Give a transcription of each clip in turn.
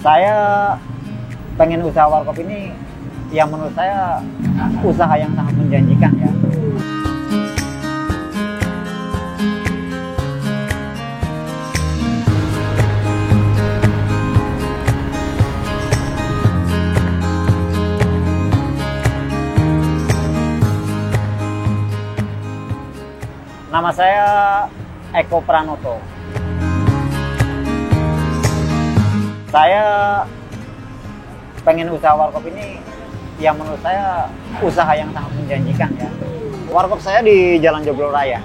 Saya pengen usaha warkop ini yang menurut saya usaha yang sangat menjanjikan ya. Nama saya Eko Pranoto. Saya pengen usaha warkop ini yang menurut saya usaha yang sangat menjanjikan ya. Warkop saya di Jalan Joglo Raya,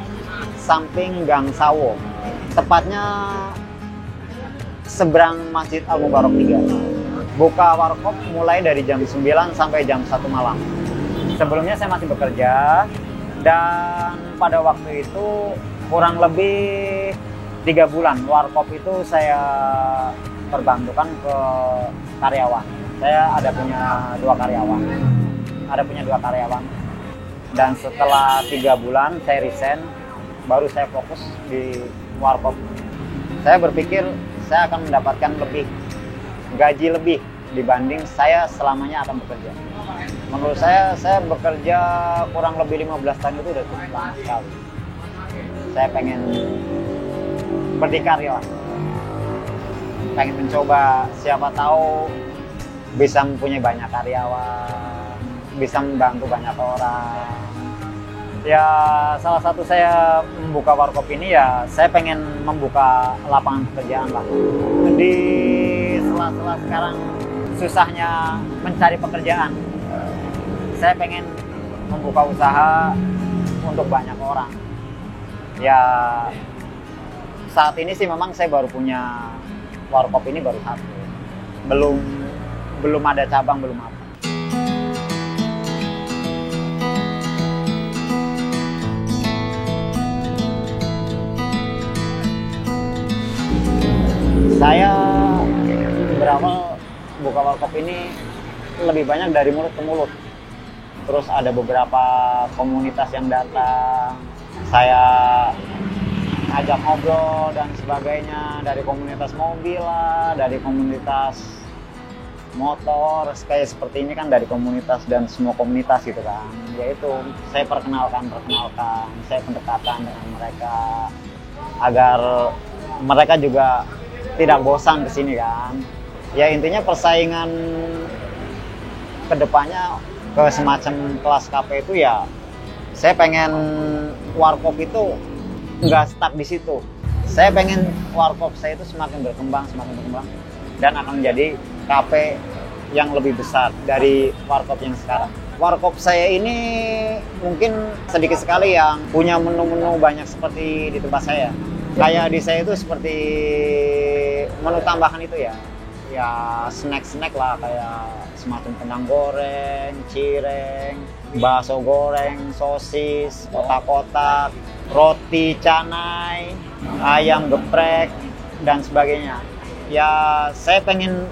samping Gang Sawo, tepatnya seberang Masjid Al Mubarok 3. Buka warkop mulai dari jam 9 sampai jam 1 malam. Sebelumnya saya masih bekerja, dan pada waktu itu kurang lebih 3 bulan warkop itu saya perbantukan ke karyawan. Saya ada punya dua karyawan, dan setelah 3 bulan saya resign, baru saya fokus di warkop. Saya berpikir saya akan mendapatkan gaji lebih dibanding saya selamanya akan bekerja. Menurut saya bekerja kurang lebih 15 tahun itu udah cukup lama sekali. Saya pengen berdikari lah. Pengen mencoba, siapa tahu bisa mempunyai banyak karyawan, bisa membantu banyak orang. Ya, salah satu saya membuka warkop ini ya, saya pengen membuka lapangan pekerjaan lah. Di sela-sela sekarang susahnya mencari pekerjaan, saya pengen membuka usaha untuk banyak orang. Ya, saat ini sih memang saya baru punya warkop ini baru satu. Belum ada cabang, belum apa. Saya berawal buka warkop ini lebih banyak dari mulut ke mulut. Terus ada beberapa komunitas yang datang, saya ajak ngobrol dan sebagainya, dari komunitas mobil lah, dari komunitas motor, kayak seperti ini kan dari komunitas dan semua komunitas gitu kan. Yaitu saya perkenalkan, saya pendekatan dengan mereka agar mereka juga tidak bosan kesini kan. Ya intinya persaingan kedepannya ke semacam kelas KP itu ya, saya pengen warkop itu nggak stuck di situ. Saya pengen warkop saya itu semakin berkembang dan akan menjadi KP yang lebih besar dari warkop yang sekarang. Warkop saya ini mungkin sedikit sekali yang punya menu-menu banyak seperti di tempat saya. Kayak di saya itu seperti menu tambahan itu ya snack-snack lah, kayak semacam kentang goreng, cireng, bakso goreng, sosis, kotak-kotak, roti canai, ayam geprek, dan sebagainya. Ya, saya pengen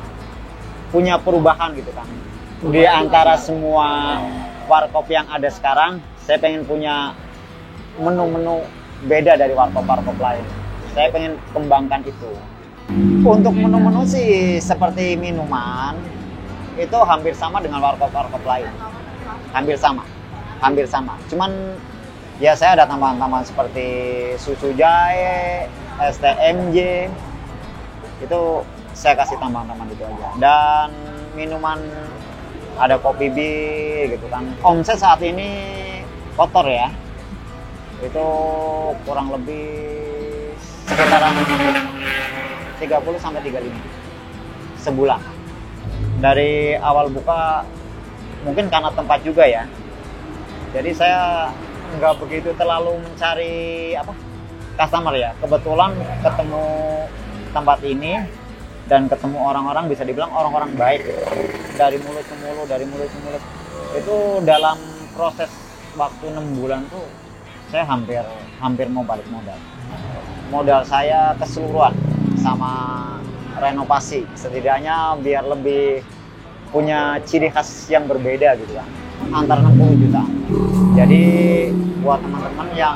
punya perubahan gitu kan. Di antara semua warkop yang ada sekarang, saya pengen punya menu-menu beda dari warkop-warkop lain. Saya pengen kembangkan itu. Untuk menu-menu sih seperti minuman, itu hampir sama dengan warkop-warkop lain. Hampir sama. Cuman ya saya ada tambahan-tambahan seperti susu jahe, STMJ, itu saya kasih tambahan-tambahan itu aja. Dan minuman ada kopi bir gitu kan. Omset saat ini kotor ya, itu kurang lebih sekitaran 30 sampai 35 sebulan. Dari awal buka mungkin karena tempat juga ya, jadi saya nggak begitu terlalu mencari customer ya. Kebetulan ketemu tempat ini dan ketemu orang-orang, bisa dibilang orang-orang baik gitu. Dari mulut ke mulut itu dalam proses waktu 6 bulan tuh saya hampir mau balik modal saya keseluruhan sama renovasi, setidaknya biar lebih punya ciri khas yang berbeda gitu kan, antara 60 juta. Jadi buat teman-teman yang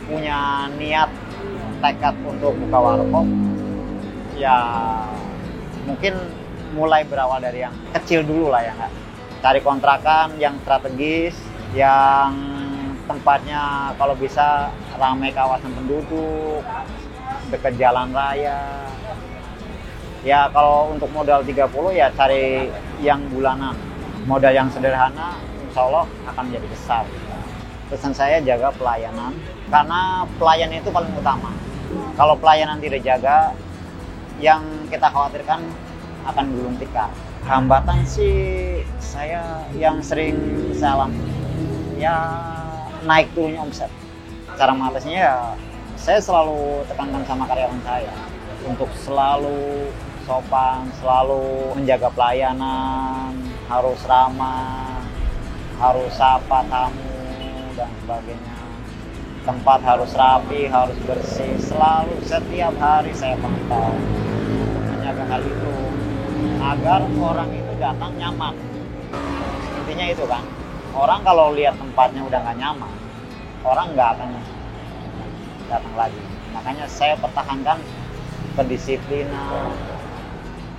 punya niat tekad untuk buka warkop, ya mungkin mulai berawal dari yang kecil dulu lah ya nggak. Cari kontrakan yang strategis, yang tempatnya kalau bisa ramai kawasan penduduk, dekat jalan raya. Ya kalau untuk modal 30 ya cari yang bulanan. Modal yang sederhana insya Allah akan menjadi besar. Pesan saya jaga pelayanan, karena pelayanan itu paling utama. Kalau pelayanan tidak jaga, yang kita khawatirkan akan gulung tikar. Hambatan sih saya yang sering saya alami, ya naik turunnya omset. Cara mengatasinya ya saya selalu tekankan sama karyawan saya untuk selalu sopan, selalu menjaga pelayanan, harus ramah, harus sapa tamu dan sebagainya. Tempat harus rapi, harus bersih, selalu setiap hari saya pantau untuk menjaga hal itu agar orang itu datang nyaman. Intinya itu kan, orang kalau lihat tempatnya udah nggak nyaman, orang nggak akan datang lagi. Makanya saya pertahankan kedisiplinan,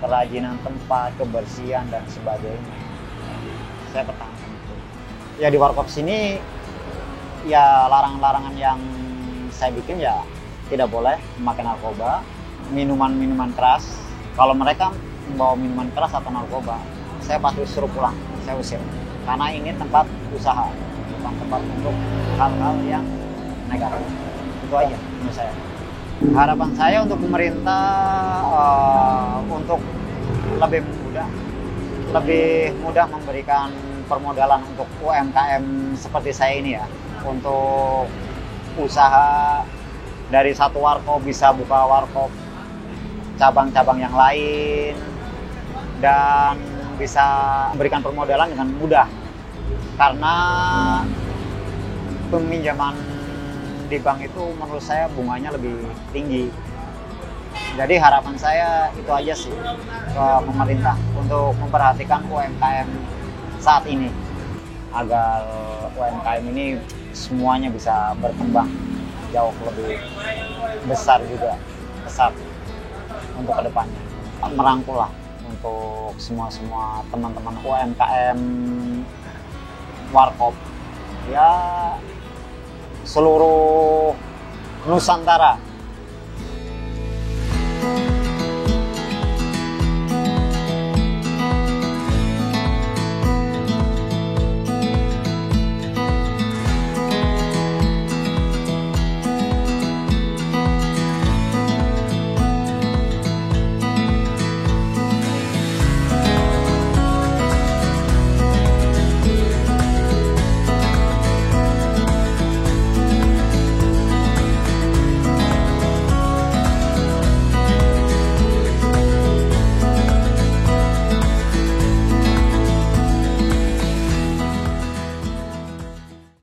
kerajinan tempat, kebersihan dan sebagainya. Saya pertahankan itu. Ya di warkop sini ya larangan-larangan yang saya bikin ya tidak boleh memakai narkoba, minuman-minuman keras. Kalau mereka membawa minuman keras atau narkoba, saya pasti suruh pulang, saya usir. Karena ini tempat usaha, bukan tempat untuk hal-hal yang negatif. Itu aja menurut saya. Harapan saya untuk pemerintah untuk lebih mudah memberikan permodalan untuk UMKM seperti saya ini ya. Untuk usaha dari satu warkop bisa buka warkop cabang-cabang yang lain dan bisa memberikan permodalan dengan mudah, karena peminjaman di bank itu menurut saya bunganya lebih tinggi. Jadi harapan saya itu aja sih ke pemerintah untuk memperhatikan UMKM saat ini agar UMKM ini semuanya bisa berkembang jauh lebih besar juga, besar untuk kedepannya. Merangkul lah untuk semua teman-teman UMKM warkop ya seluruh Nusantara